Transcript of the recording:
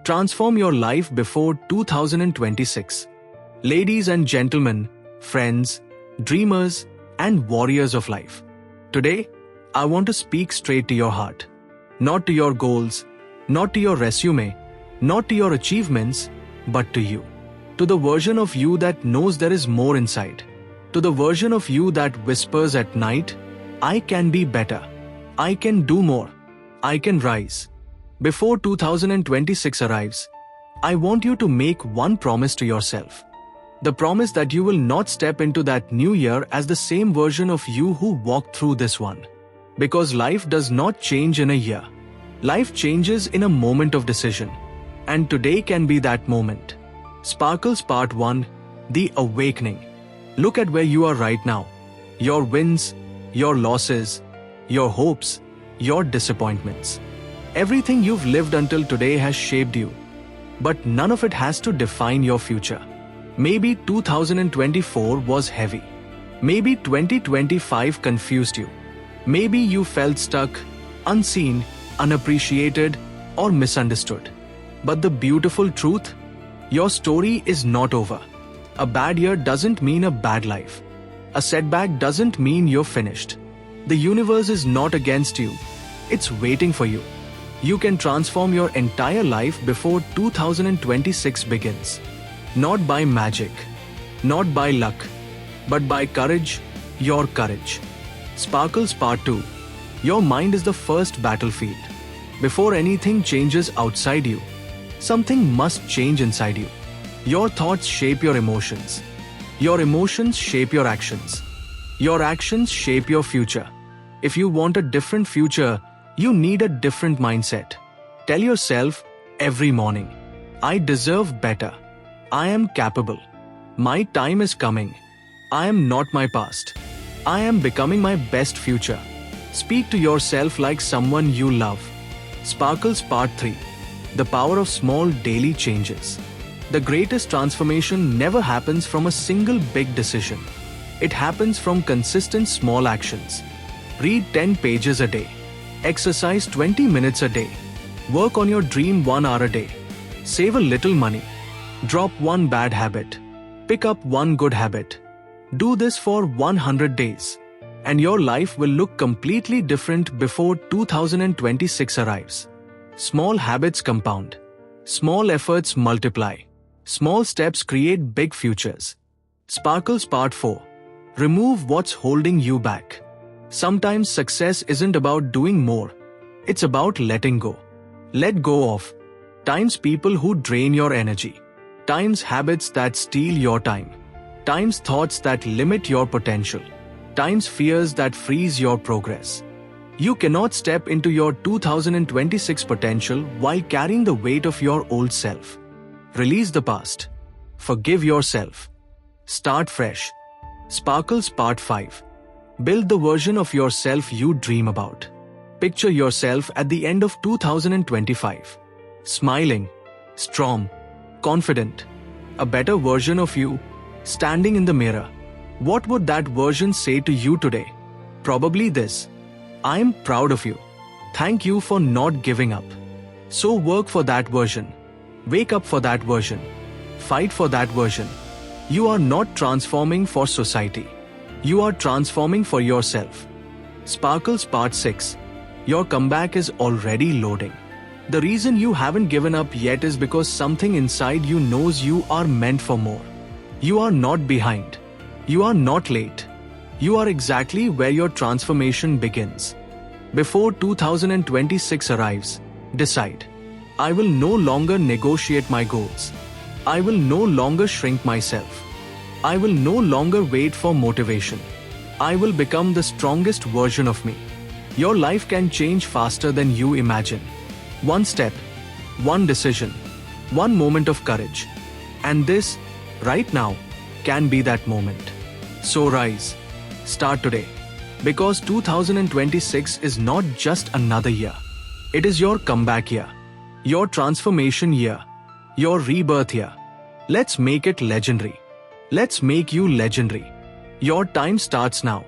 Transform your life before 2026. Ladies and gentlemen, friends, dreamers, and warriors of life. Today, I want to speak straight to your heart. Not to your goals, not to your resume, not to your achievements, but to you. To the version of you that knows there is more inside. To the version of you that whispers at night, I can be better. I can do more. I can rise. Before 2026 arrives, I want you to make one promise to yourself. The promise that you will not step into that new year as the same version of you who walked through this one. Because life does not change in a year. Life changes in a moment of decision. And today can be that moment. Sparkles Part 1, The Awakening. Look at where you are right now. Your wins, your losses, your hopes, your disappointments. Everything you've lived until today has shaped you. But none of it has to define your future. Maybe 2024 was heavy. Maybe 2025 confused you. Maybe you felt stuck, unseen, unappreciated, or misunderstood. But the beautiful truth? Your story is not over. A bad year doesn't mean a bad life. A setback doesn't mean you're finished. The universe is not against you. It's waiting for you. You can transform your entire life before 2026 begins. Not by magic, not by luck, but by courage, your courage. Sparkles Part 2. Your mind is the first battlefield. Before anything changes outside you, something must change inside you. Your thoughts shape your emotions. Your emotions shape your actions. Your actions shape your future. If you want a different future, you need a different mindset. Tell yourself every morning, I deserve better. I am capable. My time is coming. I am not my past. I am becoming my best future. Speak to yourself like someone you love. Sparkles Part 3. The power of small daily changes. The greatest transformation never happens from a single big decision. It happens from consistent small actions. Read 10 pages a day. Exercise 20 minutes a day. Work on your dream 1 hour a day. Save a little money. Drop one bad habit. Pick up one good habit. Do this for 100 days. And your life will look completely different before 2026 arrives. Small habits compound. Small efforts multiply. Small steps create big futures. Sparkles Part 4. Remove what's holding you back. Sometimes success isn't about doing more. It's about letting go. Let go of times people who drain your energy. Times habits that steal your time. Times thoughts that limit your potential. Times fears that freeze your progress. You cannot step into your 2026 potential while carrying the weight of your old self. Release the past. Forgive yourself. Start fresh. Sparkles Part 5. Build the version of yourself you dream about. Picture yourself at the end of 2025. Smiling, strong, confident. A better version of you, standing in the mirror. What would that version say to you today? Probably this: I am proud of you. Thank you for not giving up. So work for that version. Wake up for that version. Fight for that version. You are not transforming for society. You are transforming for yourself. Sparkles Part 6. Your comeback is already loading. The reason you haven't given up yet is because something inside you knows you are meant for more. You are not behind. You are not late. You are exactly where your transformation begins. Before 2026 arrives, decide. I will no longer negotiate my goals. I will no longer shrink myself. I will no longer wait for motivation. I will become the strongest version of me. Your life can change faster than you imagine. One step, one decision, one moment of courage. And this, right now, can be that moment. So rise. Start today. Because 2026 is not just another year. It is your comeback year. Your transformation year. Your rebirth year. Let's make it legendary. Let's make you legendary. Your time starts now.